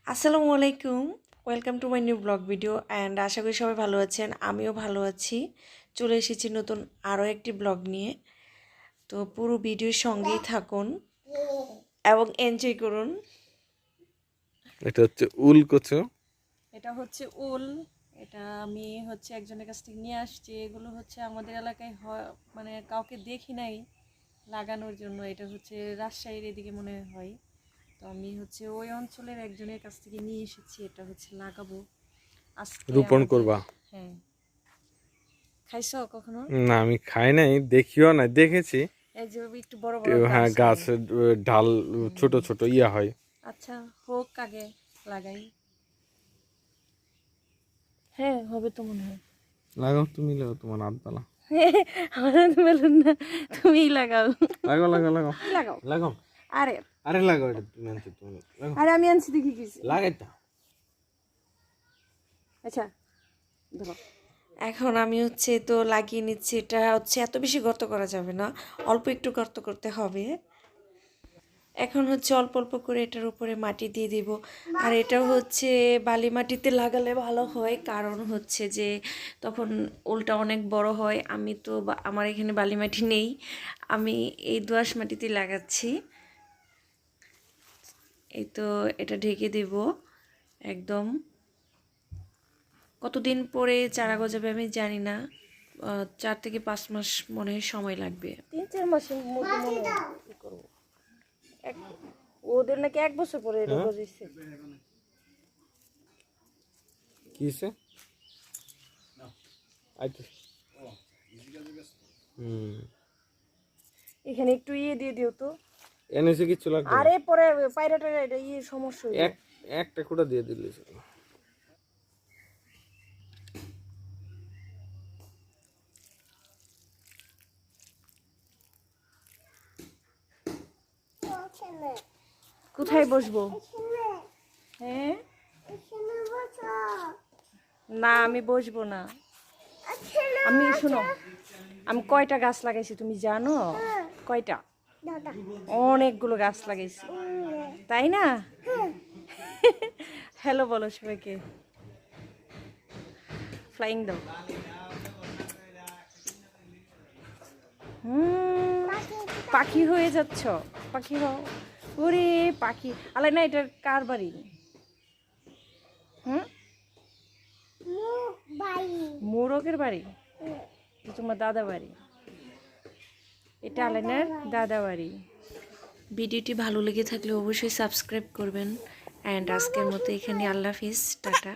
আসসালামু আলাইকুম, welcome to my new vlog video and আশা করি সবাই ভালো আছেন। আমিও ভালো আছি। চলে এসেছি নতুন আরও একটি ব্লগ নিয়ে। তো পুরো ভিডিওর সঙ্গেই থাকুন এবং এনজয় করুন। এটা হচ্ছে উল কচু। এটা হচ্ছে উল। এটা আমি একজনের কাছ থেকে নিয়ে আসছি। এগুলো আমাদের এলাকায় মানে কাউকে দেখি নাই লাগানোর জন্য। এটা রাজশাহীর এদিকে মনে হয়। তো আমি ওই অঞ্চলের একজনের কাছ থেকে নিয়ে এসেছি। এটা লাগাবো আজকে রোপণ আমাদের। করবা? হ্যাঁ, খাইছো কখনো? না, আমি খাই নাই, দেখিও না, দেখেছি। এই যে একটু বড় বড় হ্যাঁ, গাছ হয়। গাছের ডাল ছোট ছোট ইয়া হয়। আচ্ছা, হোক, আগে লাগাই। হ্যাঁ, হবে তো মনে হয়। লাগাও, তুমি লাগাও, তোমার আব্বালা। আমার হাত মেলুন না, তুমিই লাগাও। লাগাও লাগাও লাগাও লাগাও। লাগাও। আরে আরে লাগাও, এটা তুমি আনছো, তুমি লাগাও। আরে আমি আনছি দেখি কিছু। লাগাইতা। আচ্ছা, ধরো। এখন আমি তো লাগিয়ে নিচ্ছি। এটা এত বেশি গর্ত করা যাবে না, অল্প একটু গর্ত করতে হবে। এখন অল্প অল্প করে এটার উপরে মাটি দিয়ে দিব। আর এটা বালি মাটিতে লাগালে ভালো হয়, কারণ যে তখন উলটা অনেক বড় হয়। আমি তো আমার এখানে বালি মাটি নেই, আমি এই দোআঁশ মাটিতে লাগাচ্ছি। এই তো এটা ঢেকে দেব একদম। কতদিন পরে চারা গজাবে আমি জানি না, 4 থেকে 5 মাস মনে হয় সময় লাগবে। 3-4 মাসের মধ্যে মনে হয় কি করব। ওদের নাকি 1 বছর পরে এটা গজাইছে। কি হইছে? আইতো। এখানে একটু দিয়ে দিও তো। এনেছে কিছু লাগবে? আরে পরে পায়রাটা এটা সমস্যা হইবে। একটা খুঁটা দিয়ে দিলে। কোথায় বসবো? হ্যাঁ, না আমি বসবো না। আমি শোনো, আমি কয়টা গাছ লাগাইছি তুমি জানো? কয়টা? অনেকগুলো গাছ লাগাইছি, তাই না? হ্যালো বলো সবাইকে, ফ্লাইং দাও। পাখি হয়ে যাচ্ছ, পাখি হও। ওরে পাখি আলাই না, এটার কার বাড়ি? মোরগের বাড়ি? তোমার দাদা বাড়ি? এটা আলাইনার দাদা বাড়ি। ভিডিওটি ভালো লেগে থাকলে অবশ্যই সাবস্ক্রাইব করবেন। অ্যান্ড আজকের মতো এখানে আল্লাহ হাফিজ, টাটা।